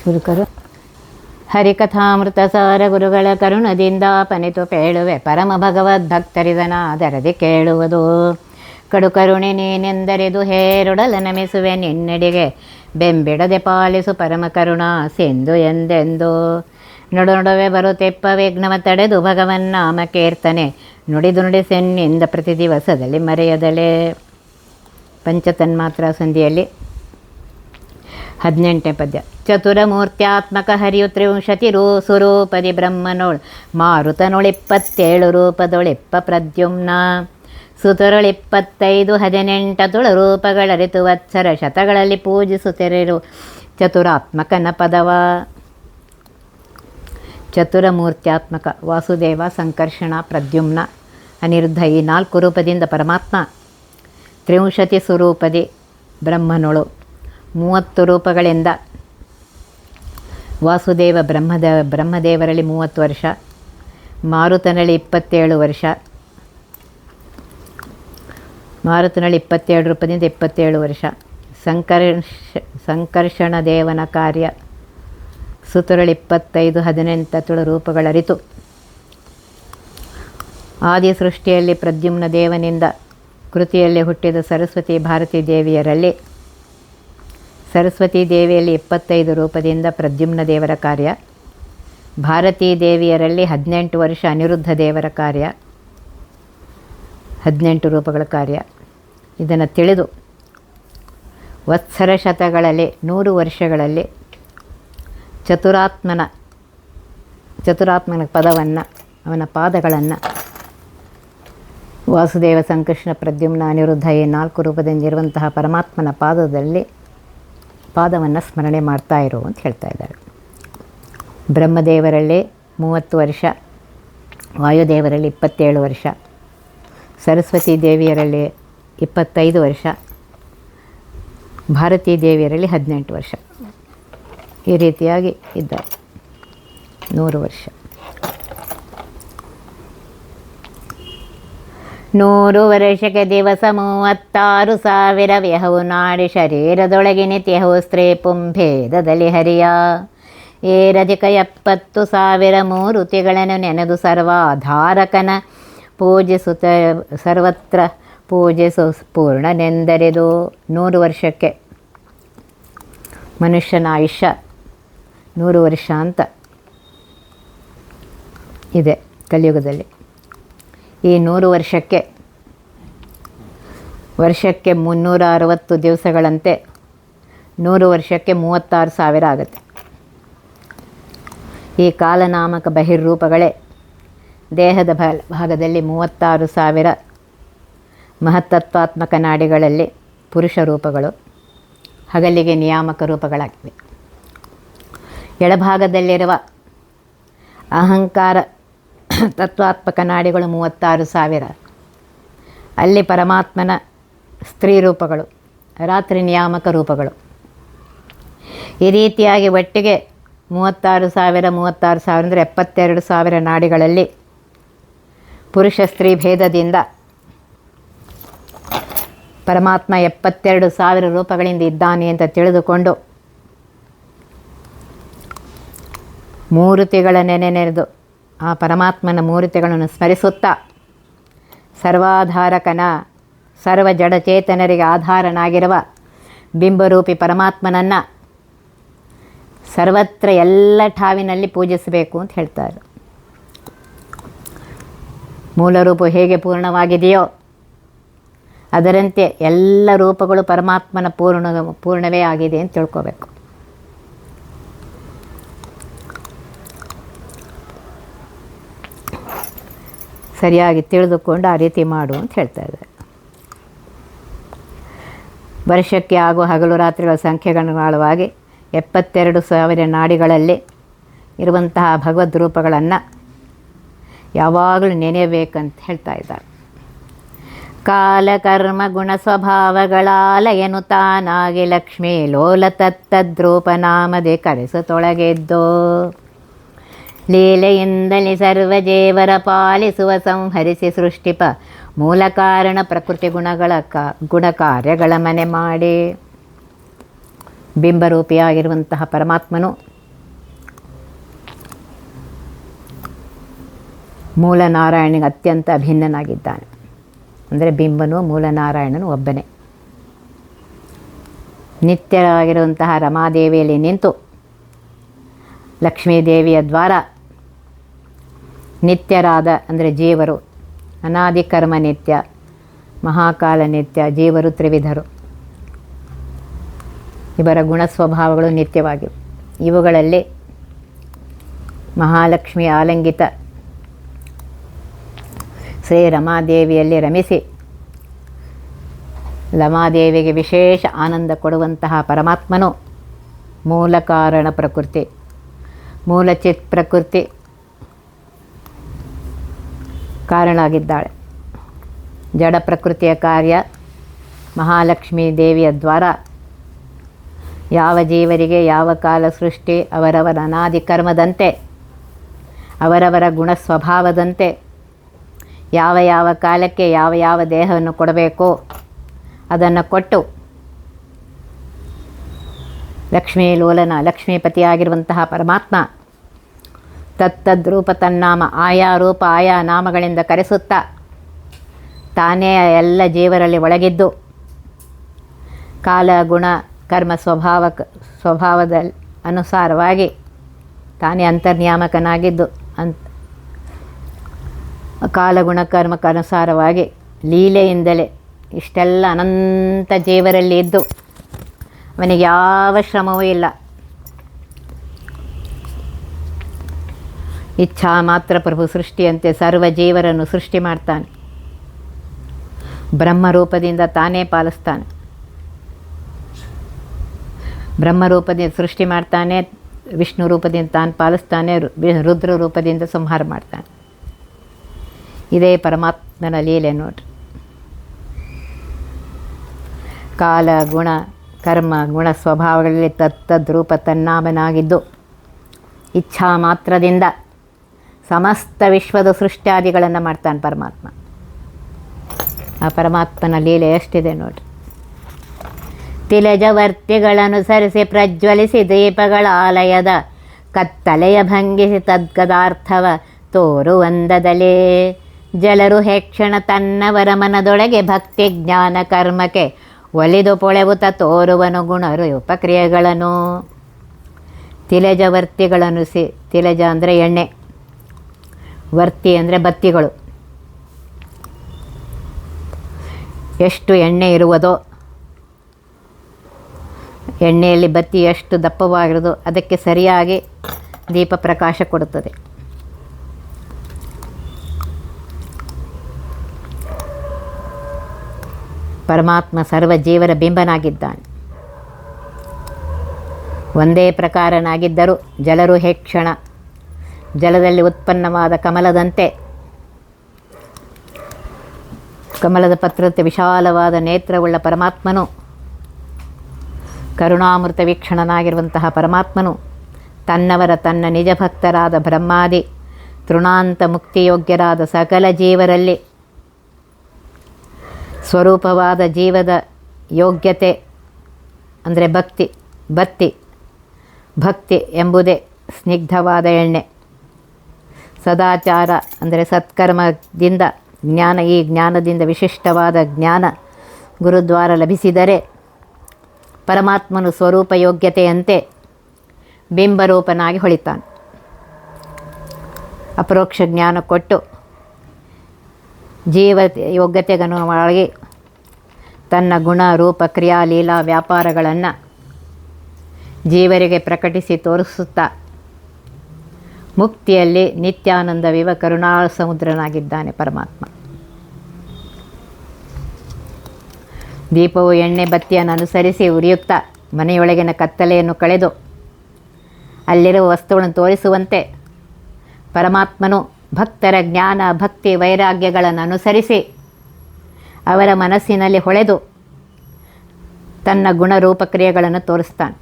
ಶುರುಕರು. ಹರಿಕಥಾಮೃತ ಸಾರ ಗುರುಗಳ ಕರುಣದಿಂದ ಪನಿತು ಪೇಳುವೆ ಪರಮ ಭಗವದ್ಭಕ್ತರಿದನಾದರದಿ ಕೇಳುವುದು. ಕಡು ಕರುಣೆ ನೀನೆಂದರಿದು ಹೇರೊಡಲ ನಮಿಸುವೆ ನಿನ್ನೆಡೆಗೆ ಬೆಂಬಿಡದೆ ಪಾಲಿಸು ಪರಮ ಕರುಣಾ ಸಿಂಧು ಎಂದೆಂದು. ನಡುವೆ ಬರುತ್ತೆಪ್ಪ ವಿಘ್ನವ ತಡೆದು ಭಗವನ್ನಾಮ ಕೀರ್ತನೆ ನುಡಿದು ನುಡಿಸೆನ್ನಿಂದ ಪ್ರತಿ ದಿವಸದಲ್ಲಿ ಮರೆಯದಲೇ. ಪಂಚತನ್ಮಾತ್ರ ಸಂಧಿಯಲ್ಲಿ 18ನೇ ಪದ್ಯ. ಚತುರಮೂರ್ತ್ಯಾತ್ಮಕ ಹರಿಯು ತ್ರಿವಿಂಶತಿ ಸ್ವರೂಪದಿ ಬ್ರಹ್ಮನೋಳ್ ಮಾರುತನೊಳಿಪ್ಪತ್ತೇಳು ರೂಪದೊಳಿಪ್ಪ ಪ್ರದ್ಯುಮ್ನ. ಸುತರೊಳಿಪ್ಪತ್ತೈದು 18 ತುಳ ರೂಪಗಳರಿತು ವತ್ಸರ ಶತಗಳಲ್ಲಿ ಪೂಜಿಸುತ್ತಿರು ಚತುರಾತ್ಮಕನ ಪದವ. ಚತುರಮೂರ್ತ್ಯಾತ್ಮಕ ವಾಸುದೇವ, ಸಂಕರ್ಷಣ, ಪ್ರದ್ಯುಮ್ನ, ಅನಿರುದ್ಧ ಈ 4 ರೂಪದಿಂದ ಪರಮಾತ್ಮ. ತ್ರಿವಿಂಶತಿ ಸ್ವರೂಪದಿ ಬ್ರಹ್ಮನೊಳು 30 ರೂಪಗಳಿಂದ ವಾಸುದೇವ ಬ್ರಹ್ಮದೇವರಲ್ಲಿ 30 ವರ್ಷ, ಮಾರುತನಲ್ಲಿ 27 ವರ್ಷ, ಮಾರುತನಲ್ಲಿ 27 ರೂಪದಿಂದ 27 ವರ್ಷ. ಸಂಕರ್ಷಣ ದೇವನ ಕಾರ್ಯ ಸುತರಳಿ 25 18 ತುಳ ರೂಪಗಳರಿತು. ಆದಿ ಸೃಷ್ಟಿಯಲ್ಲಿ ಪ್ರದ್ಯುಮ್ನ ದೇವನಿಂದ ಕೃತಿಯಲ್ಲಿ ಹುಟ್ಟಿದ ಸರಸ್ವತಿ ಭಾರತೀ ದೇವಿಯರಲ್ಲಿ ಸರಸ್ವತೀ ದೇವಿಯಲ್ಲಿ 25 ರೂಪದಿಂದ ಪ್ರದ್ಯುಮ್ನ ದೇವರ ಕಾರ್ಯ, ಭಾರತೀ ದೇವಿಯರಲ್ಲಿ 18 ವರ್ಷ ಅನಿರುದ್ಧ ದೇವರ ಕಾರ್ಯ, 18 ರೂಪಗಳ ಕಾರ್ಯ. ಇದನ್ನು ತಿಳಿದು ವತ್ಸರ ಶತಗಳಲ್ಲಿ 100 ವರ್ಷಗಳಲ್ಲಿ ಚತುರಾತ್ಮನ ಪದವನ್ನು, ಅವನ ಪಾದಗಳನ್ನು ವಾಸುದೇವ, ಸಂಕೃಷ್ಣ, ಪ್ರದ್ಯುಮ್ನ, ಅನಿರುದ್ಧ ಈ 4 ರೂಪದಿಂದಿರುವಂತಹ ಪರಮಾತ್ಮನ ಪಾದವನ್ನು ಸ್ಮರಣೆ ಮಾಡ್ತಾ ಇರು ಅಂತ ಹೇಳ್ತಾ ಇದ್ದಾರೆ. ಬ್ರಹ್ಮದೇವರಲ್ಲಿ 30 ವರ್ಷ, ವಾಯುದೇವರಲ್ಲಿ 27 ವರ್ಷ, ಸರಸ್ವತೀ ದೇವಿಯರಲ್ಲಿ 25 ವರ್ಷ, ಭಾರತೀ ದೇವಿಯರಲ್ಲಿ 18 ವರ್ಷ. ಈ ರೀತಿಯಾಗಿ ಇದ್ದಾರೆ 100 ವರ್ಷ. 100 ವರ್ಷಕ್ಕೆ ದಿವಸ 36,000 ವ್ಯಹವು ನಾಡಿ ಶರೀರದೊಳಗೆ ನಿತ್ಯಹವು ಸ್ತ್ರೀ ಪುಂಭೇದದಲ್ಲಿ ಹರಿಯ. ಏರಧಿಕ 70,000 ಮೂರುತಿಗಳನ್ನು ನೆನೆದು ಸರ್ವಾಧಾರಕನ ಪೂಜಿಸುತ್ತ ಸರ್ವತ್ರ ಪೂಜಿಸು ಪೂರ್ಣನೆಂದರಿದು. 100 ವರ್ಷಕ್ಕೆ ಮನುಷ್ಯನ ಆಯುಷ್ಯ 100 ವರ್ಷ ಅಂತ ಇದೆ ಕಲಿಯುಗದಲ್ಲಿ. ಈ 100 ವರ್ಷಕ್ಕೆ 360 ದಿವಸಗಳಂತೆ 100 ವರ್ಷಕ್ಕೆ 36,000 ಆಗುತ್ತೆ. ಈ ಕಾಲನಾಮಕ ಬಹಿರ್ರೂಪಗಳೇ ದೇಹದ ಭಾಗದಲ್ಲಿ 36,000 ಮಹತ್ತತ್ವಾತ್ಮಕ ನಾಡಿಗಳಲ್ಲಿ ಪುರುಷ ರೂಪಗಳು, ಹಗಲಿಗೆ ನಿಯಾಮಕ ರೂಪಗಳಾಗಿವೆ. ಎಡಭಾಗದಲ್ಲಿರುವ ಅಹಂಕಾರ ತತ್ವಾತ್ಮಕ ನಾಡಿಗಳು 36,000, ಅಲ್ಲಿ ಪರಮಾತ್ಮನ ಸ್ತ್ರೀ ರೂಪಗಳು, ರಾತ್ರಿ ನಿಯಾಮಕ ರೂಪಗಳು. ಈ ರೀತಿಯಾಗಿ ಒಟ್ಟಿಗೆ 36,000 ಅಂದರೆ 72,000 ನಾಡಿಗಳಲ್ಲಿ ಪುರುಷ ಸ್ತ್ರೀ ಭೇದದಿಂದ ಪರಮಾತ್ಮ 72,000 ರೂಪಗಳಿಂದ ಇದ್ದಾನೆ ಅಂತ ತಿಳಿದುಕೊಂಡು ಮೂರ್ತಿಗಳ ನೆನೆದು ಆ ಪರಮಾತ್ಮನ ಮೂರ್ತಿಗಳನ್ನು ಸ್ಮರಿಸುತ್ತಾ ಸರ್ವಾಧಾರಕನ, ಸರ್ವ ಜಡಚೇತನರಿಗೆ ಆಧಾರನಾಗಿರುವ ಬಿಂಬರೂಪಿ ಪರಮಾತ್ಮನನ್ನು ಸರ್ವತ್ರ ಎಲ್ಲ ಠಾವಿನಲ್ಲಿ ಪೂಜಿಸಬೇಕು ಅಂತ ಹೇಳ್ತಾರೆ. ಮೂಲ ರೂಪ ಹೇಗೆ ಪೂರ್ಣವಾಗಿದೆಯೋ ಅದರಂತೆ ಎಲ್ಲ ರೂಪಗಳು ಪರಮಾತ್ಮನ ಪೂರ್ಣವೇ ಆಗಿದೆ ಅಂತ ತಿಳ್ಕೋಬೇಕು. ಸರಿಯಾಗಿ ತಿಳಿದುಕೊಂಡು ಆ ರೀತಿ ಮಾಡು ಅಂತ ಹೇಳ್ತಾ ಇದ್ದಾರೆ. ವರ್ಷಕ್ಕೆ ಆಗುವ ಹಗಲು ರಾತ್ರಿಗಳ ಸಂಖ್ಯೆಗನುಗುಣವಾಗಿ 72,000 ನಾಡಿಗಳಲ್ಲಿ ಇರುವಂತಹ ಭಗವದ್ ರೂಪಗಳನ್ನು ಯಾವಾಗಲೂ ನೆನೆಯಬೇಕಂತ ಹೇಳ್ತಾ ಇದ್ದಾರೆ. ಕಾಲಕರ್ಮ ಗುಣ ಸ್ವಭಾವಗಳಾಲಯನು ತಾನಾಗಿ ಲಕ್ಷ್ಮೀ ಲೋಲ ತತ್ತದ್ರೂಪನಾಮದೆ ಕರೆಸುತ್ತೊಳಗೆದ್ದೋ. ಲೀಲೆಯಿಂದಲೇ ಸರ್ವಜೇವರ ಪಾಲಿಸುವ ಸಂಹರಿಸಿ ಸೃಷ್ಟಿಪ ಮೂಲ ಕಾರಣ ಪ್ರಕೃತಿ ಗುಣ ಕಾರ್ಯಗಳ ಮನೆ ಮಾಡಿ. ಬಿಂಬರೂಪಿಯಾಗಿರುವಂತಹ ಪರಮಾತ್ಮನು ಮೂಲನಾರಾಯಣನಿಗೆ ಅತ್ಯಂತ ಅಭಿನ್ನನಾಗಿದ್ದಾನೆ. ಅಂದರೆ ಬಿಂಬನು ಮೂಲನಾರಾಯಣನು ಒಬ್ಬನೇ. ನಿತ್ಯರಾಗಿರುವಂತಹ ರಮಾದೇವಿಯಲ್ಲಿ ನಿಂತು ಲಕ್ಷ್ಮೀದೇವಿಯ ದ್ವಾರ ನಿತ್ಯರಾದ ಅಂದರೆ ಜೀವರು, ಅನಾದಿ ಕರ್ಮ ನಿತ್ಯ, ಮಹಾಕಾಲ ನಿತ್ಯ, ಜೀವರು ತ್ರಿವಿಧರು. ಇವರ ಗುಣ ಸ್ವಭಾವಗಳು ನಿತ್ಯವಾಗಿವೆ. ಇವುಗಳಲ್ಲಿ ಮಹಾಲಕ್ಷ್ಮಿ ಆಲಂಗಿತ ಶ್ರೀ ರಮಾದೇವಿಯಲ್ಲಿ ರಮಿಸಿ ರಮಾದೇವಿಗೆ ವಿಶೇಷ ಆನಂದ ಕೊಡುವಂತಹ ಪರಮಾತ್ಮನು ಮೂಲ ಕಾರಣ ಪ್ರಕೃತಿ, ಮೂಲಚಿತ್ ಪ್ರಕೃತಿ ಕಾರಣ ಆಗಿದ್ದಾಳೆ. ಜಡ ಪ್ರಕೃತಿಯ ಕಾರ್ಯ ಮಹಾಲಕ್ಷ್ಮೀ ದೇವಿಯ ದ್ವಾರ ಯಾವ ಜೀವರಿಗೆ ಯಾವ ಕಾಲ ಸೃಷ್ಟಿ ಅವರವರ ಅನಾದಿ ಕರ್ಮದಂತೆ ಅವರವರ ಗುಣ ಸ್ವಭಾವದಂತೆ ಯಾವ ಯಾವ ಕಾಲಕ್ಕೆ ಯಾವ ಯಾವ ದೇಹವನ್ನು ಕೊಡಬೇಕೋ ಅದನ್ನು ಕೊಟ್ಟು ಲಕ್ಷ್ಮೀ ಲೋಲನ ಲಕ್ಷ್ಮೀಪತಿಯಾಗಿರುವಂತಹ ಪರಮಾತ್ಮ ತತ್ತದ್ರೂಪ ತನ್ನಾಮ ಆಯಾ ರೂಪ ಆಯಾ ನಾಮಗಳಿಂದ ಕರೆಸುತ್ತಾ ತಾನೇ ಎಲ್ಲ ಜೀವರಲ್ಲಿ ಒಳಗಿದ್ದು ಕಾಲ ಗುಣ ಕರ್ಮ ಸ್ವಭಾವದ ಅನುಸಾರವಾಗಿ ತಾನೇ ಅಂತರ್ನಿಯಾಮಕನಾಗಿದ್ದು ಕಾಲಗುಣ ಕರ್ಮಕ್ಕನುಸಾರವಾಗಿ ಲೀಲೆಯಿಂದಲೇ ಇಷ್ಟೆಲ್ಲ ಅನಂತ ಜೀವರಲ್ಲಿ ಇದ್ದು ಅವನಿಗೆ ಯಾವ ಶ್ರಮವೂ ಇಲ್ಲ. ಇಚ್ಛಾ ಮಾತ್ರ ಪ್ರಭು ಸೃಷ್ಟಿಯಂತೆ ಸರ್ವ ಜೀವರನ್ನು ಸೃಷ್ಟಿ ಮಾಡ್ತಾನೆ. ಬ್ರಹ್ಮರೂಪದಿಂದ ತಾನೇ ಪಾಲಿಸ್ತಾನೆ. ಬ್ರಹ್ಮರೂಪದಿಂದ ಸೃಷ್ಟಿ ಮಾಡ್ತಾನೆ, ವಿಷ್ಣು ರೂಪದಿಂದ ತಾನು ಪಾಲಿಸ್ತಾನೆ, ರುದ್ರ ರೂಪದಿಂದ ಸಂಹಾರ ಮಾಡ್ತಾನೆ. ಇದೇ ಪರಮಾತ್ಮನ ಲೀಲೆ ನೋಡ್ರಿ. ಕಾಲ ಗುಣ ಕರ್ಮ ಗುಣ ಸ್ವಭಾವಗಳಲ್ಲಿ ತತ್ತದ್ರೂಪ ತನ್ನಾಮನಾಗಿದ್ದು ಇಚ್ಛಾ ಮಾತ್ರದಿಂದ ಸಮಸ್ತ ವಿಶ್ವದ ಸೃಷ್ಟ್ಯಾದಿಗಳನ್ನು ಮಾಡ್ತಾನೆ ಪರಮಾತ್ಮ. ಆ ಪರಮಾತ್ಮನ ಲೀಲೆ ಎಷ್ಟಿದೆ ನೋಡ್ರಿ. ತಿಲಜವರ್ತಿಗಳನುಸರಿಸಿ ಪ್ರಜ್ವಲಿಸಿ ದೀಪಗಳ ಆಲಯದ ಕತ್ತಲೆಯ ಭಂಗಿಸಿ ತದ್ಗದಾರ್ಥವ ತೋರುವಂದದಲೇ ಜಲರು ಹೇಕ್ಷಣ ತನ್ನವರ ಮನದೊಳಗೆ ಭಕ್ತಿ ಜ್ಞಾನ ಕರ್ಮಕ್ಕೆ ಒಲಿದು ಪೊಳೆವುತ ತೋರುವನು ಗುಣರು ಉಪಕ್ರಿಯೆಗಳನ್ನು. ತಿಲಜವರ್ತಿಗಳನ್ನು ತಿಲಜ ಅಂದರೆ ಎಣ್ಣೆ, ವರ್ತಿ ಅಂದರೆ ಬತ್ತಿಗಳು. ಎಷ್ಟು ಎಣ್ಣೆ ಇರುವುದೋ, ಎಣ್ಣೆಯಲ್ಲಿ ಬತ್ತಿ ಎಷ್ಟು ದಪ್ಪವಾಗಿರೋದು ಅದಕ್ಕೆ ಸರಿಯಾಗಿ ದೀಪ ಪ್ರಕಾಶ ಕೊಡುತ್ತದೆ. ಪರಮಾತ್ಮ ಸರ್ವ ಜೀವರ ಬಿಂಬನಾಗಿದ್ದಾನೆ. ಒಂದೇ ಪ್ರಕಾರನಾಗಿದ್ದರೂ ಜಲರು ಹೇಕ್ಷಣ, ಜಲದಲ್ಲಿ ಉತ್ಪನ್ನವಾದ ಕಮಲದಂತೆ, ಕಮಲದ ಪತ್ರಂತೆ ವಿಶಾಲವಾದ ನೇತ್ರವುಳ್ಳ ಪರಮಾತ್ಮನು, ಕರುಣಾಮೃತ ವೀಕ್ಷಣನಾಗಿರುವಂತಹ ಪರಮಾತ್ಮನು ತನ್ನ ನಿಜ ಭಕ್ತರಾದ ಬ್ರಹ್ಮಾದಿ ತೃಣಾಂತ ಮುಕ್ತಿಯೋಗ್ಯರಾದ ಸಕಲ ಜೀವರಲ್ಲಿ ಸ್ವರೂಪವಾದ ಜೀವದ ಯೋಗ್ಯತೆ ಅಂದರೆ ಭಕ್ತಿ ಎಂಬುದೇ ಸ್ನಿಗ್ಧವಾದ ಎಣ್ಣೆ. ಸದಾಚಾರ ಅಂದರೆ ಸತ್ಕರ್ಮದಿಂದ ಈ ಜ್ಞಾನದಿಂದ ವಿಶಿಷ್ಟವಾದ ಜ್ಞಾನ ಗುರುದ್ವಾರ ಲಭಿಸಿದರೆ ಪರಮಾತ್ಮನು ಸ್ವರೂಪ ಯೋಗ್ಯತೆಯಂತೆ ಬಿಂಬರೂಪನಾಗಿ ಹೊಳಿತಾನೆ. ಅಪರೋಕ್ಷ ಜ್ಞಾನ ಕೊಟ್ಟು ಜೀವ ಯೋಗ್ಯತೆಗನುವಾಗಿ ತನ್ನ ಗುಣ ರೂಪ ಕ್ರಿಯಾ ಲೀಲಾ ವ್ಯಾಪಾರಗಳನ್ನು ಜೀವರಿಗೆ ಪ್ರಕಟಿಸಿ ತೋರಿಸುತ್ತಾ ಮುಕ್ತಿಯಲ್ಲಿ ನಿತ್ಯಾನಂದವಿವ ಕರುಣಾ ಸಮುದ್ರನಾಗಿದ್ದಾನೆ ಪರಮಾತ್ಮ. ದೀಪವು ಎಣ್ಣೆ ಬತ್ತಿಯನ್ನು ಅನುಸರಿಸಿ ಉರಿಯುತ್ತಾ ಮನೆಯೊಳಗಿನ ಕತ್ತಲೆಯನ್ನು ಕಳೆದು ಅಲ್ಲಿರುವ ವಸ್ತುಗಳನ್ನು ತೋರಿಸುವಂತೆ ಪರಮಾತ್ಮನು ಭಕ್ತರ ಜ್ಞಾನ ಭಕ್ತಿ ವೈರಾಗ್ಯಗಳನ್ನು ಅನುಸರಿಸಿ ಅವರ ಮನಸ್ಸಿನಲ್ಲಿ ಹೊಳೆದು ತನ್ನ ಗುಣರೂಪ ಕ್ರಿಯೆಗಳನ್ನು ತೋರಿಸ್ತಾನೆ.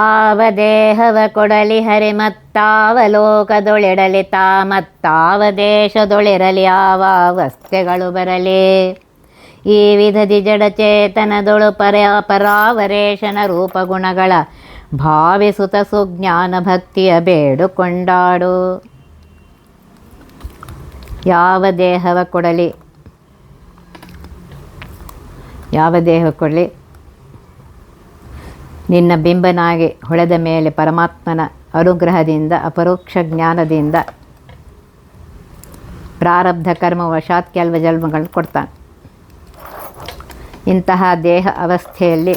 ಆವ ದೇಹವ ಕೊಡಲಿ ಹರಿ ಮತ್ತಾವ ಲೋಕದೊಳೆಡಲಿ ತಾ ಮತ್ತಾವ ದೇಶದೊಳಿರಲಿ ಆವ ಅವಸ್ಥೆಗಳು ಬರಲಿ. ಈ ವಿಧದಿ ಜಡಚೇತನದೊಳು ಪರಾವರೇಶನ ರೂಪಗುಣಗಳ ಭಾವಿಸುತ್ತ ಸುಜ್ಞಾನ ಭಕ್ತಿಯ ಬೇಡುಕೊಂಡಾಡು. ಯಾವ ದೇಹವ ಕೊಡಲಿ, ಯಾವ ದೇಹ ಕೊಡಲಿ, ನಿನ್ನ ಬಿಂಬನಾಗಿ ಹೊಳೆದ ಮೇಲೆ ಪರಮಾತ್ಮನ ಅನುಗ್ರಹದಿಂದ ಅಪರೋಕ್ಷ ಜ್ಞಾನದಿಂದ ಪ್ರಾರಬ್ಧ ಕರ್ಮ ವಶಾತ್ ಕೆಲವು ಜನ್ಮಗಳನ್ನು ಕೊಡ್ತಾನೆ. ಇಂತಹ ದೇಹ ಅವಸ್ಥೆಯಲ್ಲಿ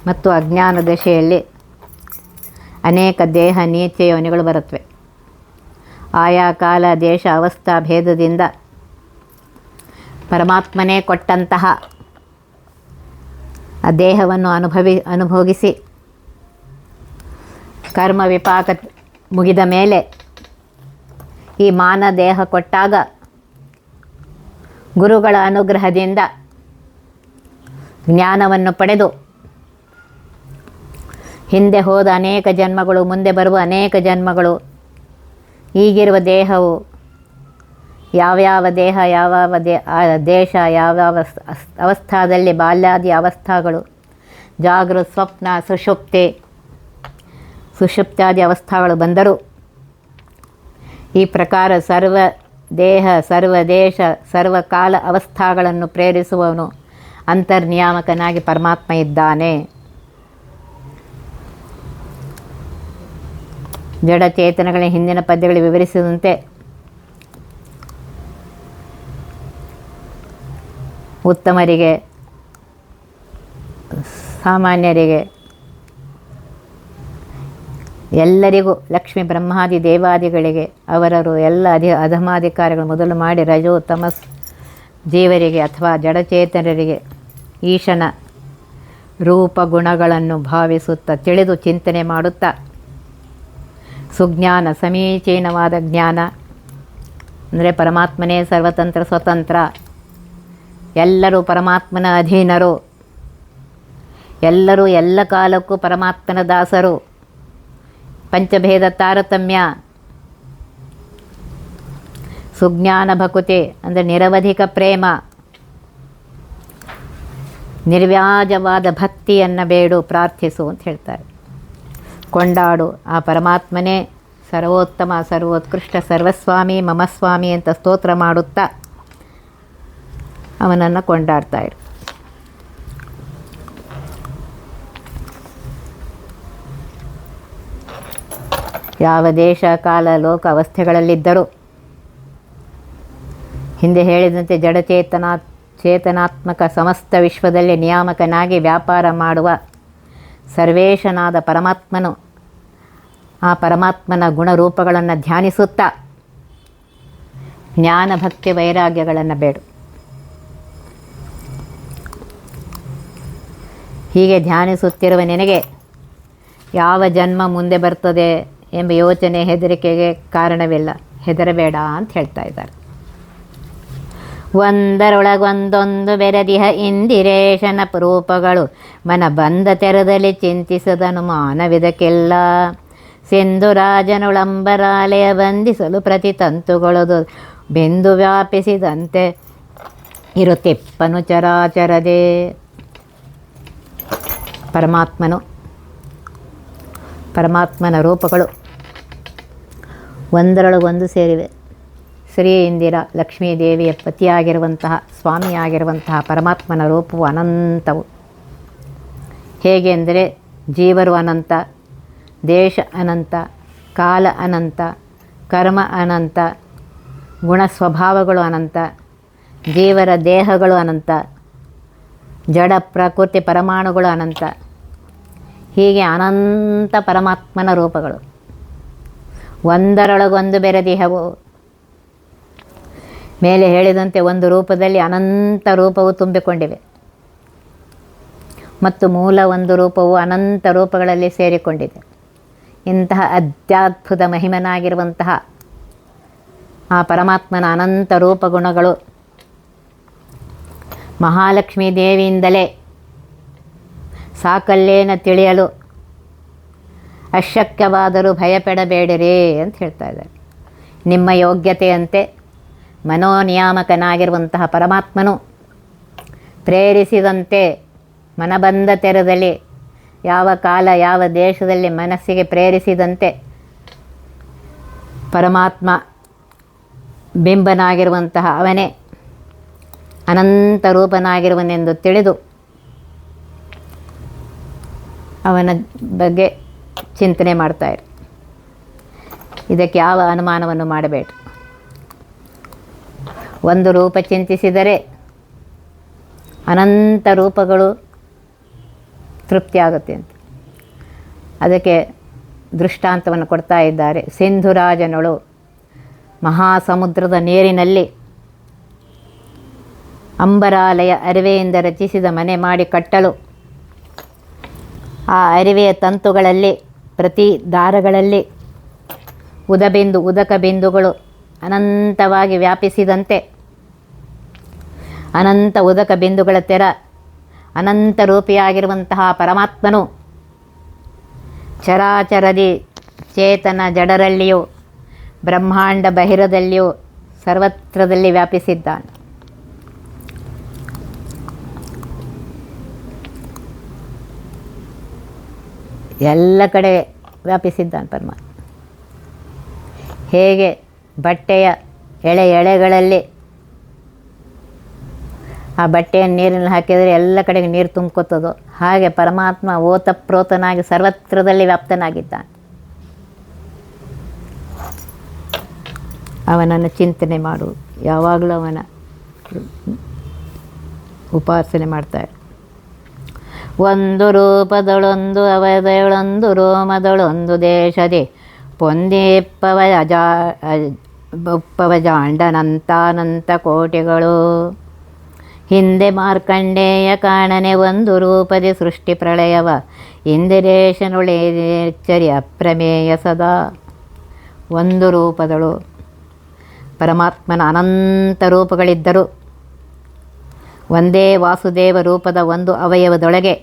ಮತ್ತು ಅಜ್ಞಾನ ದಶೆಯಲ್ಲಿ ಅನೇಕ ದೇಹ ನೀಚ ಯೋನಿಗಳು ಬರುತ್ತವೆ. ಆಯಾ ಕಾಲ ದೇಶ ಅವಸ್ಥಾ ಭೇದದಿಂದ ಪರಮಾತ್ಮನೇ ಕೊಟ್ಟಂತಹ ಆ ದೇಹವನ್ನು ಅನುಭೋಗಿಸಿ ಕರ್ಮ ವಿಪಾಕ ಮುಗಿದ ಮೇಲೆ ಈ ಮಾನ ದೇಹ ಕೊಟ್ಟಾಗ ಗುರುಗಳ ಅನುಗ್ರಹದಿಂದ ಜ್ಞಾನವನ್ನು ಪಡೆದು ಹಿಂದೆ ಹೋದ ಅನೇಕ ಜನ್ಮಗಳು, ಮುಂದೆ ಬರುವ ಅನೇಕ ಜನ್ಮಗಳು, ಈಗಿರುವ ದೇಹವು ಯಾವ್ಯಾವ ದೇಹ, ಯಾವ್ಯಾವ ದೇಶ, ಯಾವ್ಯಾವ ಅವಸ್ಥಾದಲ್ಲಿ ಬಾಲ್ಯಾದಿ ಅವಸ್ಥಾಗಳು, ಜಾಗೃತ, ಸ್ವಪ್ನ, ಸುಷುಪ್ತಾದಿ ಅವಸ್ಥಾಗಳು ಬಂದರೂ ಈ ಪ್ರಕಾರ ಸರ್ವ ದೇಹ, ಸರ್ವ ದೇಶ, ಸರ್ವಕಾಲ ಅವಸ್ಥಾಗಳನ್ನು ಪ್ರೇರಿಸುವವನು ಅಂತರ್ನಿಯಾಮಕನಾಗಿ ಪರಮಾತ್ಮ ಇದ್ದಾನೆ. ಜಡಚೇತನಗಳ ಹಿಂದಿನ ಪದ್ಯಗಳು ವಿವರಿಸಿದಂತೆ ಉತ್ತಮರಿಗೆ, ಸಾಮಾನ್ಯರಿಗೆ, ಎಲ್ಲರಿಗೂ, ಲಕ್ಷ್ಮೀ ಬ್ರಹ್ಮಾದಿ ದೇವಾದಿಗಳಿಗೆ ಅವರವರು ಎಲ್ಲ ಅಧಮಾಧಿಕಾರಿಗಳು ಮೊದಲು ಮಾಡಿ ರಜೋ ತಮಸ್ ಜೀವರಿಗೆ ಅಥವಾ ಜಡಚೇತನರಿಗೆ ಈಶನ ರೂಪ ಗುಣಗಳನ್ನು ಭಾವಿಸುತ್ತಾ ತಿಳಿದು ಚಿಂತನೆ ಮಾಡುತ್ತಾ ಸುಜ್ಞಾನ, ಸಮೀಚೀನವಾದ ಜ್ಞಾನ ಅಂದರೆ ಪರಮಾತ್ಮನೇ ಸರ್ವತಂತ್ರ ಸ್ವತಂತ್ರ, ಎಲ್ಲರೂ ಪರಮಾತ್ಮನ ಅಧೀನರು, ಎಲ್ಲರೂ ಎಲ್ಲ ಕಾಲಕ್ಕೂ ಪರಮಾತ್ಮನ ದಾಸರು, ಪಂಚಭೇದ ತಾರತಮ್ಯ, ಸುಜ್ಞಾನ ಭಕುತೆ ಅಂದರೆ ನಿರವಧಿಕ ಪ್ರೇಮ, ನಿರ್ವ್ಯಾಜವಾದ ಭಕ್ತಿಯನ್ನು ಬೇಡು, ಪ್ರಾರ್ಥಿಸು ಅಂತ ಹೇಳ್ತಾರೆ. ಕೊಂಡಾಡು, ಆ ಪರಮಾತ್ಮನೇ ಸರ್ವೋತ್ತಮ, ಸರ್ವೋತ್ಕೃಷ್ಟ, ಸರ್ವಸ್ವಾಮಿ, ಮಮ ಸ್ವಾಮಿ ಅಂತ ಸ್ತೋತ್ರ ಮಾಡುತ್ತಾ ಅವನನ್ನು ಕೊಂಡಾಡ್ತಾ ಇರು. ಯಾವ ದೇಶ, ಕಾಲ, ಲೋಕ ಅವಸ್ಥೆಗಳಲ್ಲಿದ್ದರೂ ಹಿಂದೆ ಹೇಳಿದಂತೆ ಚೇತನಾತ್ಮಕ ಸಮಸ್ತ ವಿಶ್ವದಲ್ಲಿ ನಿಯಾಮಕನಾಗಿ ವ್ಯಾಪಾರ ಮಾಡುವ ಸರ್ವೇಶನಾದ ಪರಮಾತ್ಮನು ಆ ಪರಮಾತ್ಮನ ಗುಣರೂಪಗಳನ್ನು ಧ್ಯಾನಿಸುತ್ತಾ ಜ್ಞಾನ, ಭಕ್ತಿ, ವೈರಾಗ್ಯಗಳನ್ನು ಬೇಡು. ಹೀಗೆ ಧ್ಯಾನಿಸುತ್ತಿರುವ ನಿನಗೆ ಯಾವ ಜನ್ಮ ಮುಂದೆ ಬರ್ತದೆ ಎಂಬ ಯೋಚನೆ, ಹೆದರಿಕೆಗೆ ಕಾರಣವಿಲ್ಲ. ಹೆದರಬೇಡ ಅಂತ ಹೇಳ್ತಾ ಇದ್ದಾರೆ. ಒಂದರೊಳಗೊಂದೊಂದು ಬೆರೆದಿಹ ಇಂದಿರೇಶನ ರೂಪಗಳು ಮನ ಬಂದ ತೆರದಲ್ಲಿ ಚಿಂತಿಸದನು ಮಾನವಿದಕ್ಕೆಲ್ಲ. ಸಿಂಧುರಾಜನುಳಂಬರಾಲಯ ಬಂಧಿಸಲು ಪ್ರತಿ ತಂತುಗಳದು ಬೆಂದು ವ್ಯಾಪಿಸಿದಂತೆ ಇರುತ್ತಿಪ್ಪನು ಚರಾಚರದೆ. ಪರಮಾತ್ಮನ ರೂಪಗಳು ಒಂದರೊಳಗೊಂದು ಸೇರಿವೆ. ಶ್ರೀ ಇಂದಿರ ಲಕ್ಷ್ಮೀದೇವಿಯ ಪತಿಯಾಗಿರುವಂತಹ, ಸ್ವಾಮಿಯಾಗಿರುವಂತಹ ಪರಮಾತ್ಮನ ರೂಪವು ಅನಂತವು. ಹೇಗೆ ಅಂದರೆ ಜೀವರು ಅನಂತ, ದೇಶ ಅನಂತ, ಕಾಲ ಅನಂತ, ಕರ್ಮ ಅನಂತ, ಗುಣ ಸ್ವಭಾವಗಳು ಅನಂತ, ಜೀವರ ದೇಹಗಳು ಅನಂತ, ಜಡ ಪ್ರಕೃತಿ ಪರಮಾಣುಗಳು ಅನಂತ. ಹೀಗೆ ಅನಂತ ಪರಮಾತ್ಮನ ರೂಪಗಳು ಒಂದರೊಳಗೊಂದು ಬೆರೆದಿಹವು. ಮೇಲೆ ಹೇಳಿದಂತೆ ಒಂದು ರೂಪದಲ್ಲಿ ಅನಂತ ರೂಪವು ತುಂಬಿಕೊಂಡಿವೆ ಮತ್ತು ಮೂಲ ಒಂದು ರೂಪವು ಅನಂತ ರೂಪಗಳಲ್ಲಿ ಸೇರಿಕೊಂಡಿದೆ. ಇಂತಹ ಅತ್ಯದ್ಭುತ ಮಹಿಮನಾಗಿರುವಂತಹ ಆ ಪರಮಾತ್ಮನ ಅನಂತ ರೂಪಗುಣಗಳು ಮಹಾಲಕ್ಷ್ಮೀ ದೇವಿಯಿಂದಲೇ ಸಾಕಲ್ಲೇನ ತಿಳಿಯಲು ಅಶಕ್ಯವಾದರೂ ಭಯಪಡಬೇಡಿರಿ ಅಂತ ಹೇಳ್ತಾ ಇದ್ದಾರೆ. ನಿಮ್ಮ ಯೋಗ್ಯತೆಯಂತೆ ಮನೋನಿಯಾಮಕನಾಗಿರುವಂತಹ ಪರಮಾತ್ಮನು ಪ್ರೇರಿಸಿದಂತೆ ಮನಬಂದ ತೆರದಲ್ಲಿ ಯಾವ ಕಾಲ ಯಾವ ದೇಶದಲ್ಲಿ ಮನಸ್ಸಿಗೆ ಪ್ರೇರಿಸಿದಂತೆ ಪರಮಾತ್ಮ ಬಿಂಬನಾಗಿರುವಂತಹ ಅವನೇ ಅನಂತ ರೂಪನಾಗಿರುವನೆಂದು ತಿಳಿದು ಅವನ ಬಗ್ಗೆ ಚಿಂತನೆ ಮಾಡ್ತಾಯಿರಿ. ಇದಕ್ಕೆ ಯಾವ ಅನುಮಾನವನ್ನು ಮಾಡಬೇಡ. ಒಂದು ರೂಪ ಚಿಂತಿಸಿದರೆ ಅನಂತ ರೂಪಗಳು ತೃಪ್ತಿಯಾಗುತ್ತೆ ಅಂತ. ಅದಕ್ಕೆ ದೃಷ್ಟಾಂತವನ್ನು ಕೊಡ್ತಾ ಇದ್ದಾರೆ. ಸಿಂಧುರಾಜನಳು ಮಹಾಸಮುದ್ರದ ನೀರಿನಲ್ಲಿ ಅಂಬರಾಲಯ ಅರಿವೆಯಿಂದ ರಚಿಸಿದ ಮನೆ ಮಾಡಿ ಕಟ್ಟಲು ಆ ಅರಿವೆಯ ತಂತುಗಳಲ್ಲಿ ಪ್ರತಿ ದಾರಗಳಲ್ಲಿ ಉದಕ ಬಿಂದುಗಳು ಅನಂತವಾಗಿ ವ್ಯಾಪಿಸಿದಂತೆ ಅನಂತ ಉದಕ ಬಿಂದುಗಳ ತೆರ ಅನಂತ ರೂಪಿಯಾಗಿರುವಂತಹ ಪರಮಾತ್ಮನು ಚರಾಚರದಿ ಚೇತನ ಜಡರಲ್ಲಿಯೂ ಬ್ರಹ್ಮಾಂಡ ಬಹಿರದಲ್ಲಿಯೂ ಸರ್ವತ್ರದಲ್ಲಿ ವ್ಯಾಪಿಸಿದ್ದಾನೆ. ಎಲ್ಲ ಕಡೆ ವ್ಯಾಪಿಸಿದ್ದಾನೆ ಪರಮಾತ್ಮ. ಹೇಗೆ ಬಟ್ಟೆಯ ಎಳೆಗಳಲ್ಲಿ ಆ ಬಟ್ಟೆಯನ್ನು ನೀರಿನಲ್ಲಿ ಹಾಕಿದರೆ ಎಲ್ಲ ಕಡೆಗೆ ನೀರು ತುಂಬ್ಕೋತದೋ ಹಾಗೆ ಪರಮಾತ್ಮ ಓತಪ್ರೋತನಾಗಿ ಸರ್ವತ್ರದಲ್ಲಿ ವ್ಯಾಪ್ತನಾಗಿದ್ದಾನೆ. ಅವನನ್ನು ಚಿಂತನೆ ಮಾಡು, ಯಾವಾಗಲೂ ಅವನ ಉಪಾಸನೆ ಮಾಡ್ತಾರೆ. ಒಂದು ರೂಪದೊಳೊಂದು ಅವಧದೊಳೊಂದು ರೋಮದೊಳೊಂದು ದೇಶದಿ ಪೊಂದಿಪ್ಪವ ಜಾಂಡನಂತಾನಂತ ಕೋಟಿಗಳು ಹಿಂದೆ ಮಾರ್ಕಂಡೇಯ ಕಾಣನೆ ಒಂದು ರೂಪದಿ ಸೃಷ್ಟಿ ಪ್ರಳಯವ ಇಂದಿರೇಶನುಳೆಚ್ಚರಿ ಅಪ್ರಮೇಯ ಸದಾ. ಒಂದು ರೂಪದಳು ಪರಮಾತ್ಮನ ಅನಂತ ರೂಪಗಳಿದ್ದರು. ಒಂದೇ ವಾಸುದೇವ ರೂಪದ ಒಂದು ಅವಯವದೊಳಗೆ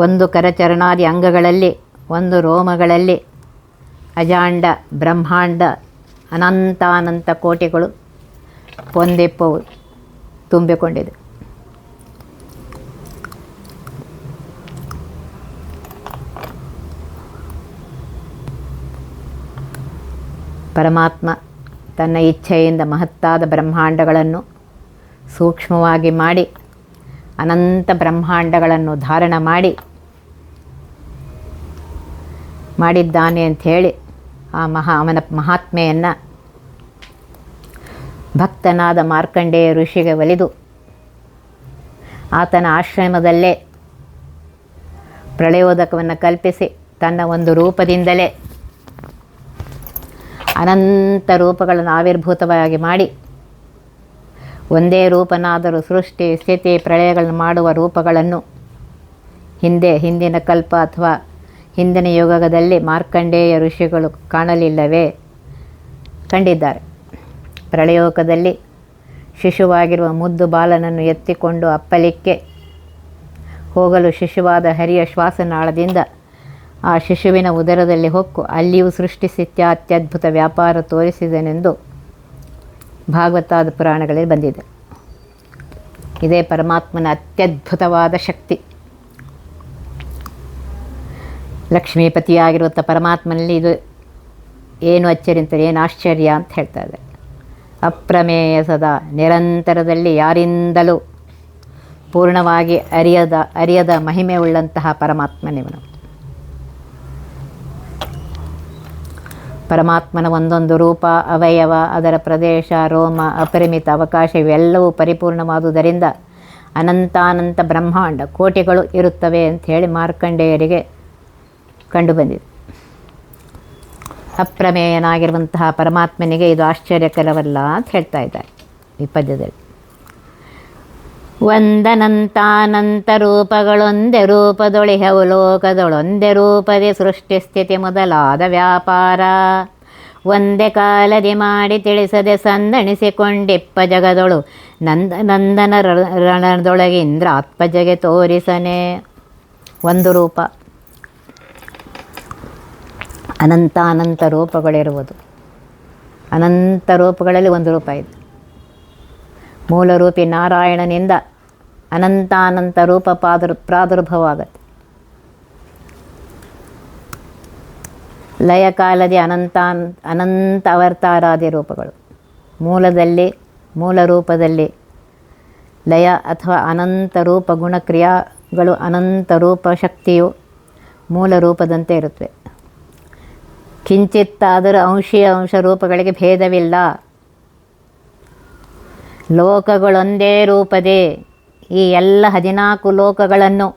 ಒಂದು ಕರಚರಣಾದಿ ಅಂಗಗಳಲ್ಲಿ ಒಂದು ರೋಮಗಳಲ್ಲಿ ಅಜಾಂಡ ಬ್ರಹ್ಮಾಂಡ ಅನಂತಾನಂತ ಕೋಟಿಗಳು ಪೊಂದೆಪ್ಪವು ತುಂಬಿಕೊಂಡಿದೆ. ಪರಮಾತ್ಮ ತನ್ನ ಇಚ್ಛೆಯಿಂದ ಮಹತ್ತಾದ ಬ್ರಹ್ಮಾಂಡಗಳನ್ನು ಸೂಕ್ಷ್ಮವಾಗಿ ಮಾಡಿ ಅನಂತ ಬ್ರಹ್ಮಾಂಡಗಳನ್ನು ಧಾರಣ ಮಾಡಿದ್ದಾನೆ ಅಂಥೇಳಿ ಅವನ ಮಹಾತ್ಮೆಯನ್ನು ಭಕ್ತನಾದ ಮಾರ್ಕಂಡೇಯ ಋಷಿಗೆ ಒಲಿದು ಆತನ ಆಶ್ರಮದಲ್ಲೇ ಪ್ರಳಯೋದಕವನ್ನು ಕಲ್ಪಿಸಿ ತನ್ನ ಒಂದು ರೂಪದಿಂದಲೇ ಅನಂತ ರೂಪಗಳನ್ನು ಆವಿರ್ಭೂತವಾಗಿ ಮಾಡಿ ಒಂದೇ ರೂಪನಾದರೂ ಸೃಷ್ಟಿ ಸ್ಥಿತಿ ಪ್ರಳಯಗಳನ್ನು ಮಾಡುವ ರೂಪಗಳನ್ನು ಹಿಂದಿನ ಕಲ್ಪ ಅಥವಾ ಹಿಂದಿನ ಯುಗದಲ್ಲಿ ಮಾರ್ಕಂಡೇಯ ಋಷಿಗಳು ಕಾಣಲಿಲ್ಲವೇ? ಕಂಡಿದ್ದಾರೆ. ಪ್ರಳಯೋಕದಲ್ಲಿ ಶಿಶುವಾಗಿರುವ ಮುದ್ದು ಬಾಲನನ್ನು ಎತ್ತಿಕೊಂಡು ಅಪ್ಪಲಿಕ್ಕೆ ಹೋಗಲು ಶಿಶುವಾದ ಹರಿಯ ಶ್ವಾಸನಾಳದಿಂದ ಆ ಶಿಶುವಿನ ಉದರದಲ್ಲಿ ಹೊಕ್ಕು ಅಲ್ಲಿಯೂ ಸೃಷ್ಟಿಸಿತ್ಯ ಅತ್ಯದ್ಭುತ ವ್ಯಾಪಾರ ತೋರಿಸಿದನೆಂದು ಭಾಗವತಾದ ಪುರಾಣಗಳಲ್ಲಿ ಬಂದಿದೆ. ಇದೇ ಪರಮಾತ್ಮನ ಅತ್ಯದ್ಭುತವಾದ ಶಕ್ತಿ. ಲಕ್ಷ್ಮೀಪತಿಯಾಗಿರುವಂಥ ಪರಮಾತ್ಮನಲ್ಲಿ ಇದು ಏನು ಅಚ್ಚರಿ ಅಂತಾರೆ, ಏನು ಆಶ್ಚರ್ಯ ಅಂತ ಹೇಳ್ತಾ ಇದೆ. ಅಪ್ರಮೇಯ ಸದಾ, ನಿರಂತರದಲ್ಲಿ ಯಾರಿಂದಲೂ ಪೂರ್ಣವಾಗಿ ಅರಿಯದ ಮಹಿಮೆ ಉಳ್ಳಂತಹ ಪರಮಾತ್ಮನಿವನು. ಪರಮಾತ್ಮನ ಒಂದೊಂದು ರೂಪ, ಅವಯವ, ಅದರ ಪ್ರದೇಶ, ರೋಮ, ಅಪರಿಮಿತ ಅವಕಾಶ ಇವೆಲ್ಲವೂ ಪರಿಪೂರ್ಣವಾದುದರಿಂದ ಅನಂತಾನಂತ ಬ್ರಹ್ಮಾಂಡ ಕೋಟಿಗಳು ಇರುತ್ತವೆ ಅಂಥೇಳಿ ಮಾರ್ಕಂಡೇಯರಿಗೆ ಕಂಡುಬಂದಿದೆ. ಅಪ್ರಮೇಯನಾಗಿರುವಂತಹ ಪರಮಾತ್ಮನಿಗೆ ಇದು ಆಶ್ಚರ್ಯಕರವಲ್ಲ ಅಂತ ಹೇಳ್ತಾ ಇದ್ದಾರೆ ಈ ಪದ್ಯದಲ್ಲಿ. ಒಂದನಂತಾನಂತ ರೂಪಗಳೊಂದೇ ರೂಪದೊಳಿಹವು ಲೋಕದೊಳೊಂದೇ ರೂಪದಿ ಸೃಷ್ಟಿ ಸ್ಥಿತಿ ಮೊದಲಾದ ವ್ಯಾಪಾರ ಒಂದೇ ಕಾಲದಿ ಮಾಡಿ ತಿಳಿಸದೆ ಸಂದಣಿಸಿಕೊಂಡಿಪ್ಪ ಜಗದೊಳು ನಂದನ ರಣದೊಳಗೆ ಇಂದ್ರ ಆತ್ಮಜಗೆ ತೋರಿಸನೆ. ಒಂದು ರೂಪ, ಅನಂತ ರೂಪಗಳಿರುವುದು. ಅನಂತ ರೂಪಗಳಲ್ಲಿ ಒಂದು ರೂಪ ಇದೆ. ಮೂಲರೂಪಿ ನಾರಾಯಣನಿಂದ ಅನಂತಾನಂತ ರೂಪ ಪ್ರಾದುರ್ಭವ ಆಗುತ್ತೆ. ಲಯ ಕಾಲದಿ ಅನಂತ ಅವತಾರಾದಿ ರೂಪಗಳು. ಮೂಲ ರೂಪದಲ್ಲಿ ಲಯ ಅಥವಾ ಅನಂತ ರೂಪ ಗುಣಕ್ರಿಯಾಗಳು ಅನಂತ ರೂಪ ಶಕ್ತಿಯು ಮೂಲ ರೂಪದಂತೆ ಇರುತ್ತವೆ. ಕಿಂಚಿತ್ತಾದರೂ ಅಂಶ ರೂಪಗಳಿಗೆ ಭೇದವಿಲ್ಲ. ಲೋಕಗಳೊಂದೇ ರೂಪದೇ. ಈ ಎಲ್ಲ 14 ಲೋಕಗಳನ್ನು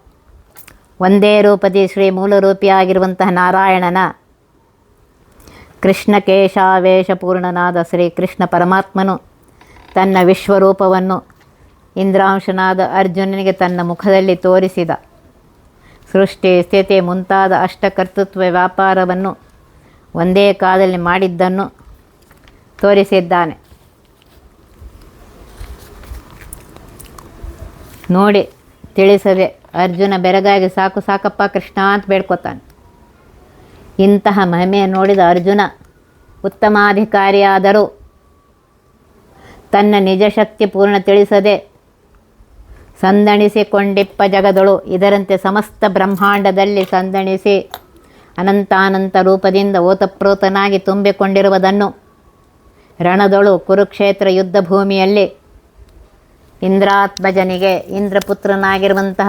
ಒಂದೇ ರೂಪದಿ ಶ್ರೀ ಮೂಲರೂಪಿಯಾಗಿರುವಂತಹ ನಾರಾಯಣನ ಕೃಷ್ಣ ಕೇಶಾವೇಶ ಪೂರ್ಣನಾದ ಶ್ರೀ ಕೃಷ್ಣ ಪರಮಾತ್ಮನು ತನ್ನ ವಿಶ್ವರೂಪವನ್ನು ಇಂದ್ರಾಂಶನಾದ ಅರ್ಜುನನಿಗೆ ತನ್ನ ಮುಖದಲ್ಲಿ ತೋರಿಸಿದ. ಸೃಷ್ಟಿ ಸ್ಥಿತಿ ಮುಂತಾದ ಅಷ್ಟಕರ್ತೃತ್ವ ವ್ಯಾಪಾರವನ್ನು ಒಂದೇ ಕಾಲದಲ್ಲಿ ಮಾಡಿದ್ದನ್ನು ತೋರಿಸಿದ್ದಾನೆ. ನೋಡಿ ತಿಳಿಸದೆ ಅರ್ಜುನ ಬೆರಗಾಗಿ ಸಾಕು ಸಾಕಪ್ಪ ಕೃಷ್ಣ ಅಂತ ಬೇಡ್ಕೊತಾನೆ. ಇಂತಹ ಮಹಿಮೆಯ ನೋಡಿದ ಅರ್ಜುನ ಉತ್ತಮಾಧಿಕಾರಿಯಾದರೂ ತನ್ನ ನಿಜ ಶಕ್ತಿ ಪೂರ್ಣ ತಿಳಿಸದೆ ಸಂದಣಿಸಿಕೊಂಡಿಪ್ಪ ಜಗದೊಳು ಇದರಂತೆ ಸಮಸ್ತ ಬ್ರಹ್ಮಾಂಡದಲ್ಲಿ ಸಂದಣಿಸಿ ಅನಂತಾನಂತ ರೂಪದಿಂದ ಓತಪ್ರೋತನಾಗಿ ತುಂಬಿಕೊಂಡಿರುವುದನ್ನು ರಣದೊಳು ಕುರುಕ್ಷೇತ್ರ ಯುದ್ಧ ಭೂಮಿಯಲ್ಲಿ ಇಂದ್ರಾತ್ಮಜನಿಗೆ ಇಂದ್ರಪುತ್ರನಾಗಿರುವಂತಹ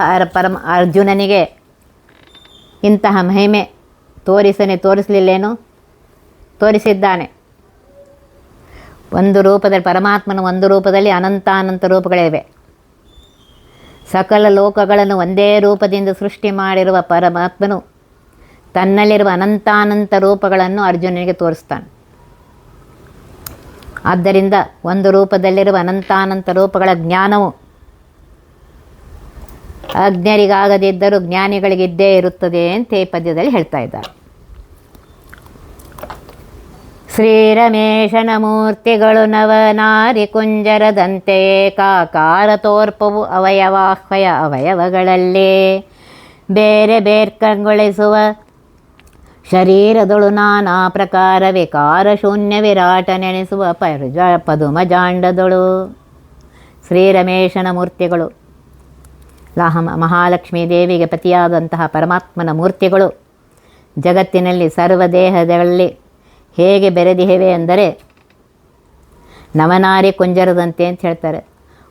ಅರ್ಜುನನಿಗೆ ಇಂತಹ ಮಹಿಮೆ ತೋರಿಸಲಿಲ್ಲೇನು? ತೋರಿಸಿದ್ದಾನೆ. ಒಂದು ರೂಪದಲ್ಲಿ ಪರಮಾತ್ಮನ ಒಂದು ರೂಪದಲ್ಲಿ ಅನಂತಾನಂತ ರೂಪಗಳಿವೆ. ಸಕಲ ಲೋಕಗಳನ್ನು ಒಂದೇ ರೂಪದಿಂದ ಸೃಷ್ಟಿ ಮಾಡಿರುವ ಪರಮಾತ್ಮನು ತನ್ನಲ್ಲಿರುವ ಅನಂತಾನಂತ ರೂಪಗಳನ್ನು ಅರ್ಜುನನಿಗೆ ತೋರಿಸ್ತಾನೆ. ಆದ್ದರಿಂದ ಒಂದು ರೂಪದಲ್ಲಿರುವ ಅನಂತಾನಂತ ರೂಪಗಳ ಜ್ಞಾನವು ಅಜ್ಞರಿಗಾಗದಿದ್ದರೂ ಜ್ಞಾನಿಗಳಿಗಿದ್ದೇ ಇರುತ್ತದೆ ಅಂತ ಈ ಪದ್ಯದಲ್ಲಿ ಹೇಳ್ತಾ ಇದ್ದಾರೆ. ಶ್ರೀರಮೇಶನ ಮೂರ್ತಿಗಳು ನವನಾರಿ ಕುಂಜರದಂತೆ ಏಕಾಕಾರ ತೋರ್ಪವು ಅವಯವಗಳಲ್ಲಿ ಬೇರೆ ಬೇರ್ಕಂಗೊಳಿಸುವ ಶರೀರದೊಳು ನಾನಾ ಪ್ರಕಾರ ವಿಕಾರ ಶೂನ್ಯ ವಿರಾಟ ನೆನೆಸುವ ಪದುಮಜಾಂಡದೊಳು. ಶ್ರೀರಮೇಶನ ಮೂರ್ತಿಗಳು ಮಹಾಲಕ್ಷ್ಮೀ ದೇವಿಗೆ ಪತಿಯಾದಂತಹ ಪರಮಾತ್ಮನ ಮೂರ್ತಿಗಳು ಜಗತ್ತಿನಲ್ಲಿ ಸರ್ವದೇಹದಲ್ಲಿ ಹೇಗೆ ಬೆರೆದಿವೆ ಅಂದರೆ ನವನಾರಿ ಕುಂಜರದಂತೆ ಅಂತ ಹೇಳ್ತಾರೆ.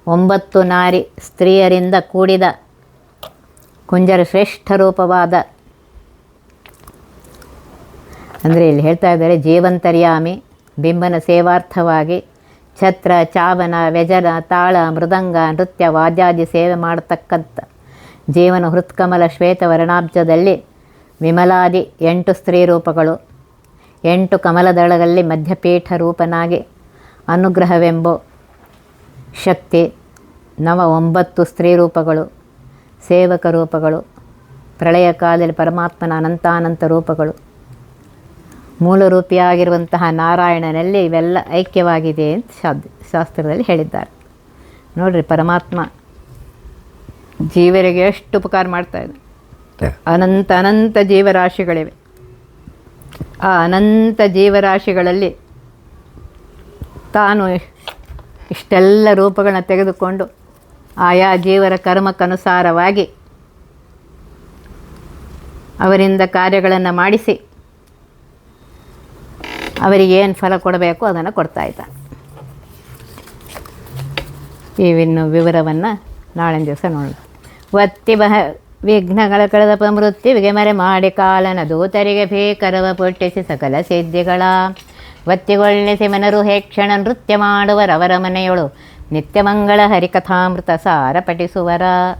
9 ನಾರಿ ಸ್ತ್ರೀಯರಿಂದ ಕೂಡಿದ ಕುಂಜರ ಶ್ರೇಷ್ಠ ರೂಪವಾದ ಅಂದರೆ ಇಲ್ಲಿ ಹೇಳ್ತಾ ಇದ್ದಾರೆ ಜೀವಂತರ್ಯಾಮಿ ಬಿಂಬನ ಸೇವಾರ್ಥವಾಗಿ ಛತ್ರ ಚಾವನ ವ್ಯಜನ ತಾಳ ಮೃದಂಗ ನೃತ್ಯ ವಾದ್ಯಾದಿ ಸೇವೆ ಮಾಡತಕ್ಕಂಥ ಜೀವನ ಹೃತ್ಕಮಲ ಶ್ವೇತ ವರ್ಣಾಬ್ಜದಲ್ಲಿ ವಿಮಲಾದಿ 8 ಸ್ತ್ರೀ ರೂಪಗಳು, 8 ಕಮಲದಳಗಳಲ್ಲಿ ಮಧ್ಯಪೀಠ ರೂಪನಾಗಿ ಅನುಗ್ರಹವೆಂಬ ಶಕ್ತಿ 9 ಸ್ತ್ರೀ ರೂಪಗಳು, ಸೇವಕ ರೂಪಗಳು, ಪ್ರಳಯ ಕಾಲದಲ್ಲಿ ಪರಮಾತ್ಮನ ಅನಂತಾನಂತ ರೂಪಗಳು, ಮೂಲರೂಪಿಯಾಗಿರುವಂತಹ ನಾರಾಯಣನಲ್ಲಿ ಇವೆಲ್ಲ ಐಕ್ಯವಾಗಿದೆ ಅಂತ ಶಾಸ್ತ್ರದಲ್ಲಿ ಹೇಳಿದ್ದಾರೆ. ನೋಡಿರಿ, ಪರಮಾತ್ಮ ಜೀವರಿಗೆ ಎಷ್ಟು ಉಪಕಾರ ಮಾಡ್ತಾ ಇದೆ. ಅನಂತ ಜೀವರಾಶಿಗಳಿವೆ. ಆ ಅನಂತ ಜೀವರಾಶಿಗಳಲ್ಲಿ ತಾನು ಇಷ್ಟೆಲ್ಲ ರೂಪಗಳನ್ನ ತೆಗೆದುಕೊಂಡು ಆಯಾ ಜೀವರ ಕರ್ಮಕ್ಕನುಸಾರವಾಗಿ ಅವರಿಂದ ಕಾರ್ಯಗಳನ್ನು ಮಾಡಿಸಿ ಅವರಿಗೇನು ಫಲ ಕೊಡಬೇಕು ಅದನ್ನು ಕೊಡ್ತಾ ಇದ್ದಾನೆ. ಇವಿನ್ನು ವಿವರವನ್ನು ನಾಳಿನ ದಿವಸ ನೋಡೋಣ. ಒತ್ತಿ ವಿಘ್ನಗಳ ಕಳೆದ ಮೃತ್ಯುವಿಗೆ ಮರೆ ಮಾಡಿ ಕಾಲನ ದೂತರಿಗೆ ಭೀಕರವ ಪುಟ್ಟಿಸಿ ಸಕಲ ಸಿದ್ಧಿಗಳ ಒತ್ತಿಗೊಳ್ಳಿಸಿ ಮನರು ಹೇಕ್ಷಣ ನೃತ್ಯ ಮಾಡುವರವರ ಮನೆಯೊಳು ನಿತ್ಯಮಂಗಳ ಹರಿಕಥಾಮೃತ ಸಾರ ಪಠಿಸುವರ.